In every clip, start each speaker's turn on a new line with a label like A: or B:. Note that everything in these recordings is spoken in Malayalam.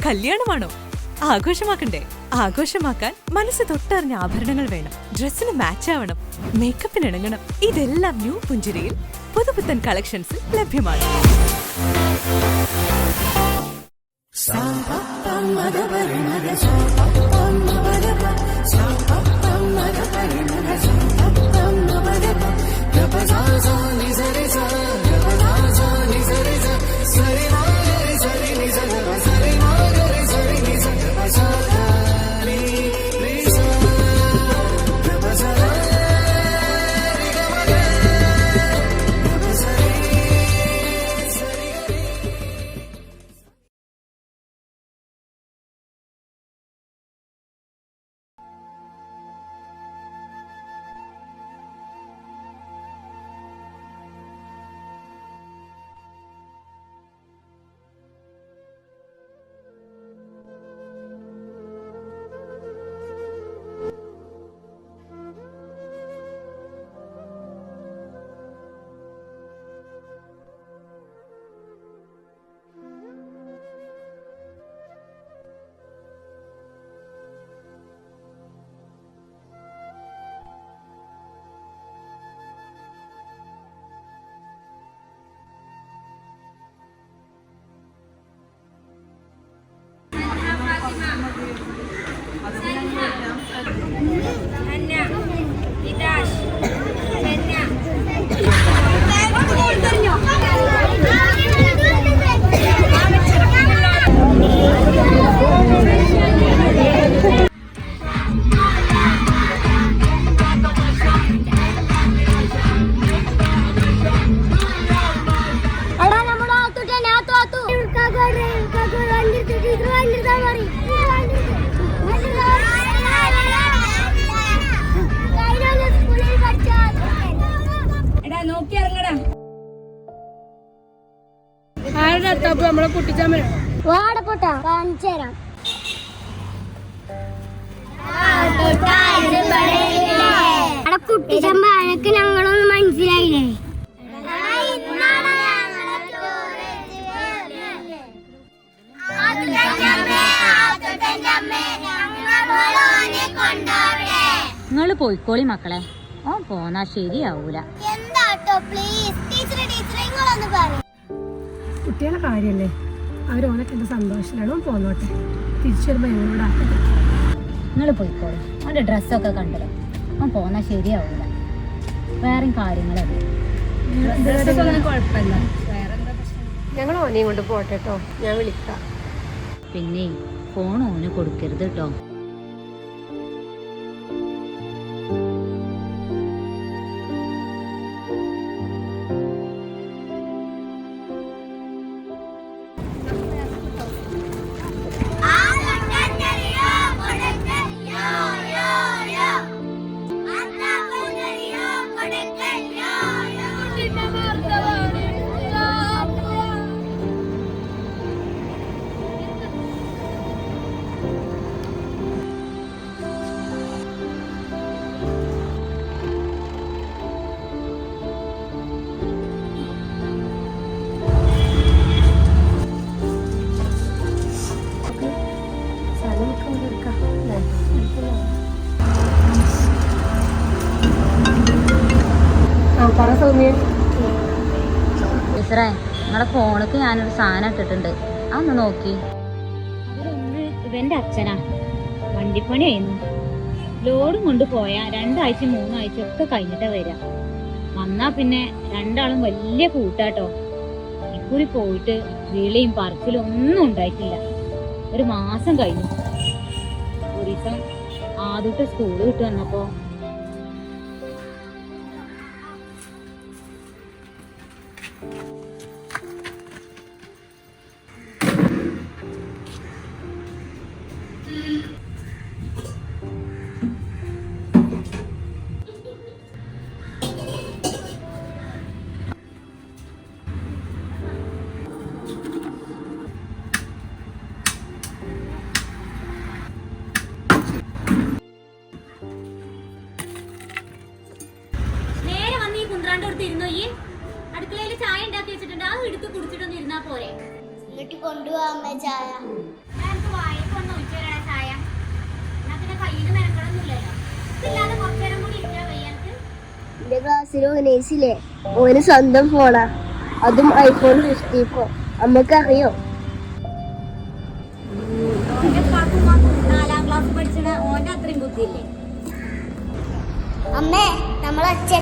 A: കല്യാണമാണോ? ആഘോഷമാക്കണ്ടേ? ആഘോഷമാക്കാൻ മനസ്സ് തൊട്ടറിഞ്ഞ ആഭരണങ്ങൾ വേണം. ഡ്രസ്സിന് മാച്ച് ആവണം, മേക്കപ്പിന് ഇണങ്ങണം. ഇതെല്ലാം ന്യൂ പുഞ്ചിരിയിൽ പുതുപുത്തൻ കളക്ഷൻസിൽ ലഭ്യമാണ്.
B: നമ്മളെ കുട്ടിച്ചമ്മ
C: വാടപ്പോട്ടാ കാണിച്ചു തരാം. കുട്ടിച്ചമ്മ എനക്ക് ഞങ്ങളൊന്നും മനസ്സിലായില്ലേ?
D: നിങ്ങള് പോയിക്കോളി മക്കളെ, ഓ പോന്നാ ശരിയാവൂല.
B: കുട്ടികളെ കാര്യല്ലേ, അവരോനൊക്കെ എന്റെ സന്തോഷത്തിലാണ് പോന്നോട്ടെ. തിരിച്ചു വരുമ്പോ ഞങ്ങളോട് ആക്കട്ടെ.
D: നിങ്ങൾ പോയിക്കോളി, അവന്റെ ഡ്രസ്സൊക്കെ കണ്ടല്ലോ, ഓൻ പോന്നാ ശരിയാവൂല. വേറെ കാര്യങ്ങളല്ലേ,
B: കുഴപ്പമില്ല. ഞങ്ങൾ ഓനെയും കൊണ്ട് പോട്ടെ കേട്ടോ, ഞാൻ വിളിക്കാം.
D: പിന്നെ ഫോൺ ഓന് കൊടുക്കരുത് കേട്ടോ. ടീച്ചറേ, നിങ്ങളുടെ ഫോണിക്ക് ഞാനൊരു സാധനം ഇട്ടിട്ടുണ്ട്, അതൊന്ന് നോക്കി. ഇവന്റെ അച്ഛനാ, വണ്ടിപ്പണിയായിരുന്നു. ലോഡും കൊണ്ട് പോയാ 2 ആഴ്ച 3 ആഴ്ച ഒക്കെ കഴിഞ്ഞിട്ടാ വരാ. വന്നാ പിന്നെ രണ്ടാളും വലിയ കൂട്ടാട്ടോ. ഇക്കുറി പോയിട്ട് വിളിയും പറച്ചിലും ഒന്നും ഉണ്ടായിട്ടില്ല. 1 മാസം കഴിഞ്ഞു. ഒരു ദിവസം ആദ്യത്തെ സ്കൂള് വിട്ട് വന്നപ്പോ അടുക്കളയിൽ ചായ ഉണ്ടാക്കി വെച്ചിട്ടുണ്ട്, ആ എടുത്ത് കുടിച്ചിട്ടൊന്ന് ഇരുന്നാ പോരെ?
C: കൊണ്ടുപോവാ ചായ. ക്ലാസ്സിലെ ഓനേസിലെ ഓന് സ്വന്തം ഫോണാ, അതും iPhone 54. അമ്മക്കറിയോ?
D: 4ാം ക്ലാസ് പഠിച്ചണ ഓന്റെ അത്രയും ബുദ്ധിയില്ലേ?
C: അമ്മേ നമ്മളെ അച്ഛൻ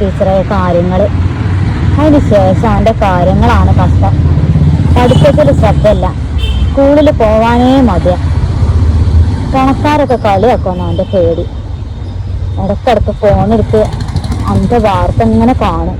D: ടീച്ചറെ കാര്യങ്ങൾ. അതിന് ശേഷം അവൻ്റെ കാര്യങ്ങളാണ് കഷ്ടം. പഠിത്തത്തിൽ ശ്രദ്ധയില്ല, സ്കൂളിൽ പോവാനേ മതിയ. കണക്കാരൊക്കെ കളിയാക്കുമെന്ന് അവൻ്റെ പേടി. ഇടയ്ക്കിടയ്ക്ക് ഫോണെടുത്ത് അവൻ്റെ വാർത്ത ഇങ്ങനെ കാണും.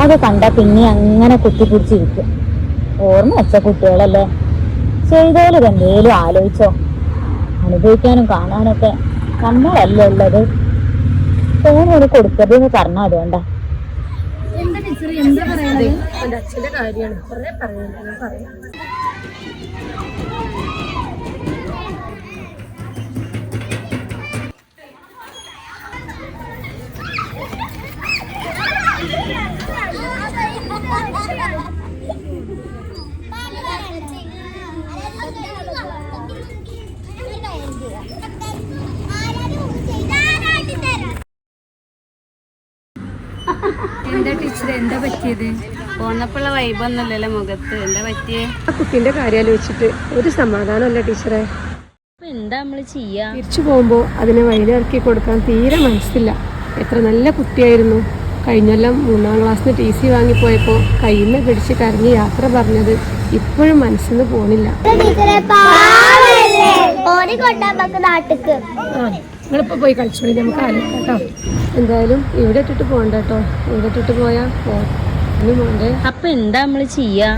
D: അത് കണ്ടാൽ പിന്നെ അങ്ങനെ കുത്തിപ്പിടിച്ചിരിക്കും. ഓർമ്മ വെച്ച കുട്ടികളല്ലേ, ചെയ്തോലും എന്തേലും ആലോചിച്ചോ. അനുഭവിക്കാനും കാണാനൊക്കെ നമ്മളല്ലേ ഉള്ളത്. ഫോണ് കൊടുക്കരുതെന്ന് പറഞ്ഞാൽ അതുകൊണ്ടാ.
B: എന്താ ടീച്ചർ എന്താ പറയുന്നത്? എൻ്റെ അച്ഛൻ്റെ കാര്യമാണ്, കുറേ പറയാനുണ്ട്, ഞാൻ പറയാം. എന്താ ടീച്ചർ എന്താ പറ്റിയത്?
E: പോന്നപ്പോഴുള്ള വൈബൊന്നുമല്ലല്ലോ മുഖത്ത്, എന്താ പറ്റിയേ?
B: ആ കുട്ടീൻ്റെ കാര്യം ആലോചിച്ചിട്ട് ഒരു സമാധാനമല്ല ടീച്ചറെ.
E: അപ്പൊ എന്താ നമ്മള് ചെയ്യാ?
B: തിരിച്ചു പോകുമ്പോൾ അതിനെ വഴിയിലിറക്കി കൊടുക്കാൻ തീരെ മനസ്സില്ല. എത്ര നല്ല കുട്ടിയായിരുന്നു. കഴിഞ്ഞെല്ലാം 3ാം ക്ലാസ്സിന് TC വാങ്ങിപ്പോയപ്പോൾ കയ്യിൽ നിന്ന് പിടിച്ച് കരഞ്ഞ് യാത്ര പറഞ്ഞത് ഇപ്പോഴും മനസ്സിൽ നിന്ന് പോണില്ല. നിങ്ങളിപ്പോൾ പോയി കളിച്ചോളി, നമുക്ക് ആലോചിക്കാം കേട്ടോ. എന്തായാലും ഇവിടെ ഇട്ടിട്ട് പോകണ്ട കേട്ടോ. ഇവിടെ ഇട്ടിട്ട് പോയാൽ പോണ്ടേ.
E: അപ്പൊ എന്താ നമ്മള് ചെയ്യാ?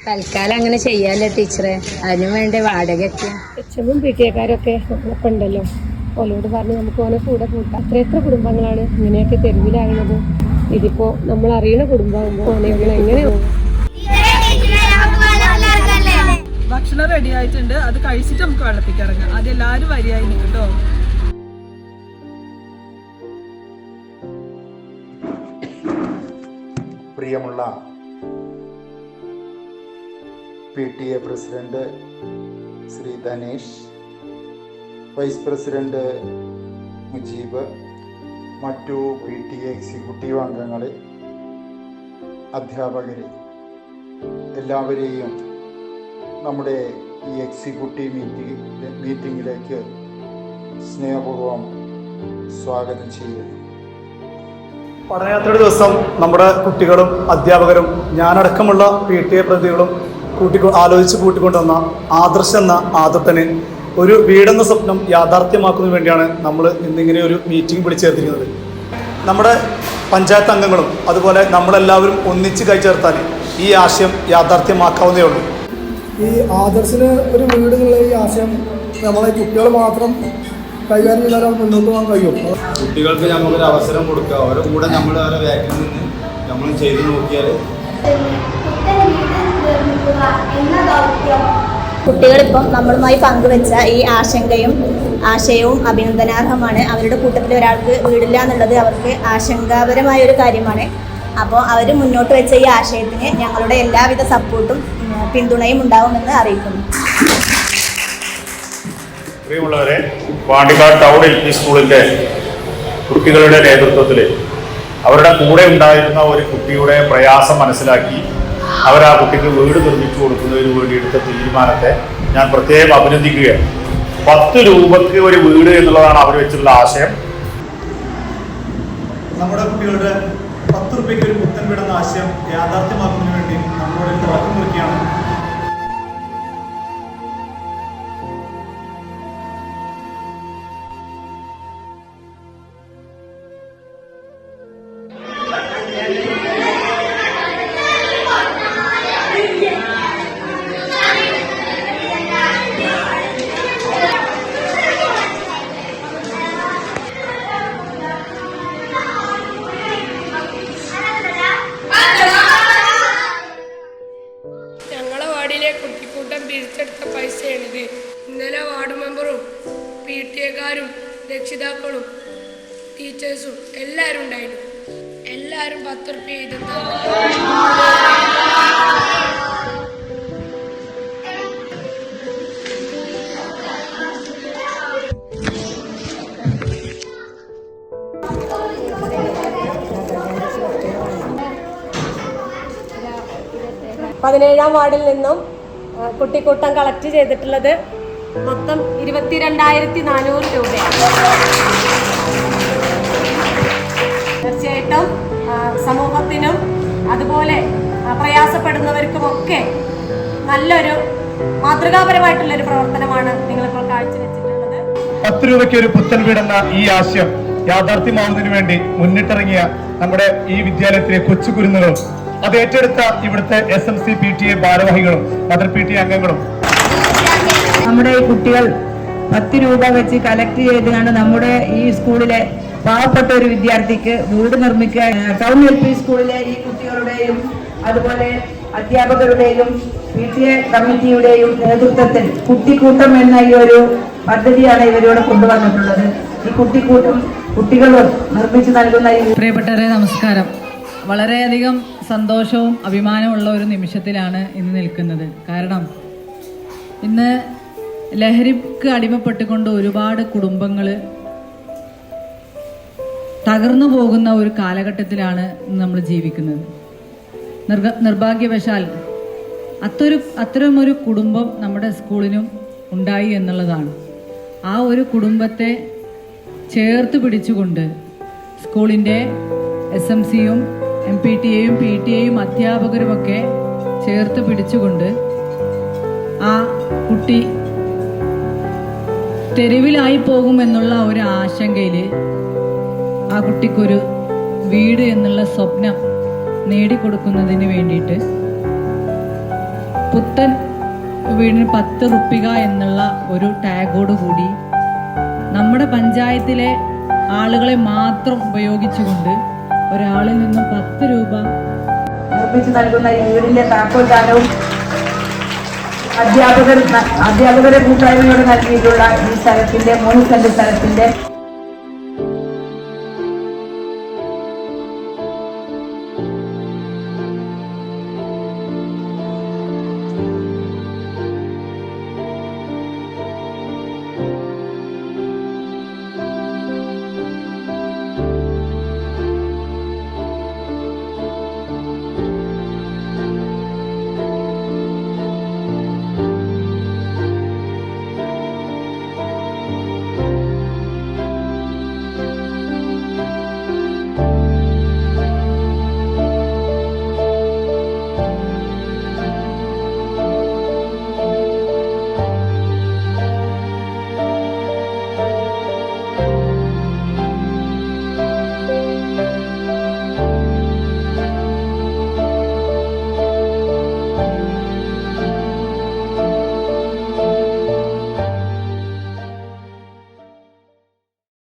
E: തൽക്കാലം അങ്ങനെ ചെയ്യാലോ ടീച്ചറെ, അതിനു വേണ്ടി വാടകയ്ക്ക്.
B: HM PTA-കാരൊക്കെ നമ്മളൊക്കെ ഉണ്ടല്ലോ, ഓലോട് പറഞ്ഞ് നമുക്ക് ഓനെ കൂടെ കൂട്ടാം. എത്ര കുടുംബങ്ങളാണ് ഇങ്ങനെയൊക്കെ തെരുവിലാകുന്നത്. ഇതിപ്പോ നമ്മൾ അറിയുന്ന കുടുംബമാകുമ്പോൾ ഓനെ എങ്ങനെ
F: ഭക്ഷണം റെഡി ആയിട്ടുണ്ട്, അത് കഴിച്ചിട്ട് നമുക്ക് വെള്ളത്തിലേക്ക് ഇറങ്ങാം. അത് എല്ലാവരും വരിയായി നിൽക്കട്ടോ.
G: പ്രിയമുള്ള PTA president Shri Dhanesh, vice president Mujeeb, മറ്റു PTA എക്സിക്യൂട്ടീവ് അംഗങ്ങളെ, അധ്യാപകരെ, എല്ലാവരെയും നമ്മുടെ ഈ എക്സിക്യൂട്ടീവ് മീറ്റിങ്ങിലേക്ക് സ്നേഹപൂർവ്വം സ്വാഗതം ചെയ്യുന്നു.
H: പഠനയാത്രയുടെ ദിവസം നമ്മുടെ കുട്ടികളും അധ്യാപകരും ഞാനടക്കമുള്ള PTA പ്രതിനിധികളും ആലോചിച്ച് കൂട്ടിക്കൊണ്ടുവന്ന ആദർശ് എന്ന ആദത്തന് ഒരു വീടെന്ന സ്വപ്നം യാഥാർത്ഥ്യമാക്കുന്നതിന് വേണ്ടിയാണ് നമ്മൾ ഇന്നിങ്ങനെ ഒരു മീറ്റിംഗ് വിളിച്ചേർത്തിരിക്കുന്നത്. നമ്മുടെ പഞ്ചായത്ത് അംഗങ്ങളും അതുപോലെ നമ്മളെല്ലാവരും ഒന്നിച്ച് കൈചേർത്താൽ ഈ ആശയം യാഥാർത്ഥ്യമാക്കാവുന്നതേ ഉള്ളൂ.
I: ഈ ആദർശിന് ഒരു വീട് എന്നുള്ള ഈ ആശയം നമ്മളെ കുട്ടികൾ മാത്രം കൈകാര്യം ചെയ്താൽ മുന്നോട്ട് പോകാൻ കഴിയും.
J: കുട്ടികൾക്ക് നമുക്കൊരു അവസരം കൊടുക്കുക, അവരുടെ കൂടെ നമ്മൾ അവരെ ബാക്കിൽ നിന്ന് നമ്മൾ ചെയ്ത് നോക്കിയാൽ
K: കുട്ടികളിപ്പം നമ്മളുമായി പങ്കുവെച്ച ഈ ആശയവും അഭിനന്ദനാർഹമാണ്. അവരുടെ കൂട്ടത്തിൽ ഒരാൾക്ക് വീടില്ല എന്നുള്ളത് അവർക്ക് ആശങ്കാപരമായ ഒരു കാര്യമാണ്. അപ്പോൾ അവർ മുന്നോട്ട് വെച്ച ഈ ആശയത്തിന് ഞങ്ങളുടെ എല്ലാവിധ സപ്പോർട്ടും പിന്തുണയും ഉണ്ടാവുമെന്ന് അറിയിക്കുന്നു.
J: പ്രിയമുള്ളവരെ, പാണ്ടിക്കാട് ടൗണിൽ ഈ സ്കൂളിൻ്റെ കുട്ടികളുടെ നേതൃത്വത്തിൽ അവരുടെ കൂടെ ഉണ്ടായിരുന്ന ഒരു കുട്ടിയുടെ പ്രയാസം മനസ്സിലാക്കി അവർ ആ കുട്ടിക്ക് വീട് നിർമ്മിച്ചു കൊടുക്കുന്നതിന് വേണ്ടി എടുത്ത തീരുമാനത്തെ ഞാൻ പ്രത്യേകം അഭിനന്ദിക്കുകയാണ്. 10 രൂപയ്ക്ക് ഒരു വീട് എന്നുള്ളതാണ് അവർ വെച്ചിട്ടുള്ള ആശയം.
H: നമ്മുടെ കുട്ടികളുടെ 10 രൂപയ്ക്ക് ഒരു പുത്തൻ വീടെന്ന ആശയം യാഥാർത്ഥ്യമാക്കുന്നതിന് വേണ്ടി നമ്മളോട് തുടക്കം കുറിക്കുകയാണ്.
L: ടീച്ചേഴ്സും എല്ലാവരും ഉണ്ടായിരുന്നു. എല്ലാവരും 10 റുപ്യ വീതം തന്നു.
B: പതിനേഴാം വാർഡിൽ നിന്നും കുട്ടിക്കൂട്ടം കളക്ട് ചെയ്തിട്ടുള്ളത് മൊത്തം 22,400 രൂപയാണ്. തീർച്ചയായിട്ടും സമൂഹത്തിനും അതുപോലെ പ്രയാസപ്പെടുന്നവർക്കുമൊക്കെ നല്ലൊരു മാതൃകാപരമായിട്ടുള്ളൊരു പ്രവർത്തനമാണ് നിങ്ങളിപ്പോൾ കാഴ്ചവെച്ചിട്ടുള്ളത്.
H: 10 രൂപയ്ക്ക് ഒരു പുത്തൻ വീടെന്ന ഈ ആശയം യാഥാർത്ഥ്യമാവുന്നതിന് വേണ്ടി മുന്നിട്ടിറങ്ങിയ നമ്മുടെ ഈ വിദ്യാലയത്തിലെ കൊച്ചു കുരുന്നുകളും അത് ഏറ്റെടുത്ത ഇവിടുത്തെ SMC PTA ഭാരവാഹികളും മദർ PTA അംഗങ്ങളും
E: നമ്മുടെ ഈ കുട്ടികൾ 10 രൂപ വെച്ച് കളക്ട് ചെയ്തുകൊണ്ട് നമ്മുടെ ഈ സ്കൂളിലെ പാവപ്പെട്ട ഒരു വിദ്യാർത്ഥിക്ക് വീട് നിർമ്മിക്കാൻ ടൗൺ LP സ്കൂളിലെ ഈ കുട്ടികളുടെയും അതുപോലെ അധ്യാപകരുടെയും PTA കമ്മിറ്റിയുടെയും നേതൃത്വത്തിൽ കുട്ടിക്കൂട്ടം എന്ന ഈ ഒരു പദ്ധതിയാണ് ഇവരോട് കൊണ്ടുവന്നിട്ടുള്ളത്. ഈ കുട്ടിക്കൂട്ടം കുട്ടികൾ നിർമ്മിച്ചു നൽകുന്ന
M: പ്രിയപ്പെട്ടവരെ നമസ്കാരം. വളരെയധികം സന്തോഷവും അഭിമാനമുള്ള ഒരു നിമിഷത്തിലാണ് ഇന്ന് നിൽക്കുന്നത്. കാരണം ഇന്ന് ലഹരിക്ക് അടിമപ്പെട്ടുകൊണ്ട് ഒരുപാട് കുടുംബങ്ങൾ തകർന്നു പോകുന്ന ഒരു കാലഘട്ടത്തിലാണ് നമ്മൾ ജീവിക്കുന്നത്. നിർഭാഗ്യവശാൽ അത്തരമൊരു കുടുംബം നമ്മുടെ സ്കൂളിനും ഉണ്ടായി എന്നുള്ളതാണ്. ആ ഒരു കുടുംബത്തെ ചേർത്ത് പിടിച്ചുകൊണ്ട് സ്കൂളിൻ്റെ SMCയും MPTAയും PTAയും അധ്യാപകരുമൊക്കെ ചേർത്ത് പിടിച്ചുകൊണ്ട് ആ കുട്ടി തെരുവിലായി പോകുമെന്നുള്ള ഒരു ആശങ്കയിൽ ആ കുട്ടിക്കൊരു വീട് എന്നുള്ള സ്വപ്നം നേടിക്കൊടുക്കുന്നതിന് വേണ്ടിയിട്ട് പുത്തൻ വീടിന് 10 റുപ്പിക എന്നുള്ള ഒരു ടാഗോടുകൂടി നമ്മുടെ പഞ്ചായത്തിലെ ആളുകളെ മാത്രം ഉപയോഗിച്ചുകൊണ്ട് ഒരാളിൽ നിന്നും 10 രൂപ
E: നിർമ്മിച്ചു നൽകുന്ന ഈ വീടിന്റെ താക്കോൽദാനവും അധ്യാപകരെ കൂട്ടായ്മയോട് നൽകിയിട്ടുള്ള ഈ സ്ഥലത്തിന്റെ 3 സെന്റ് സ്ഥലത്തിന്റെ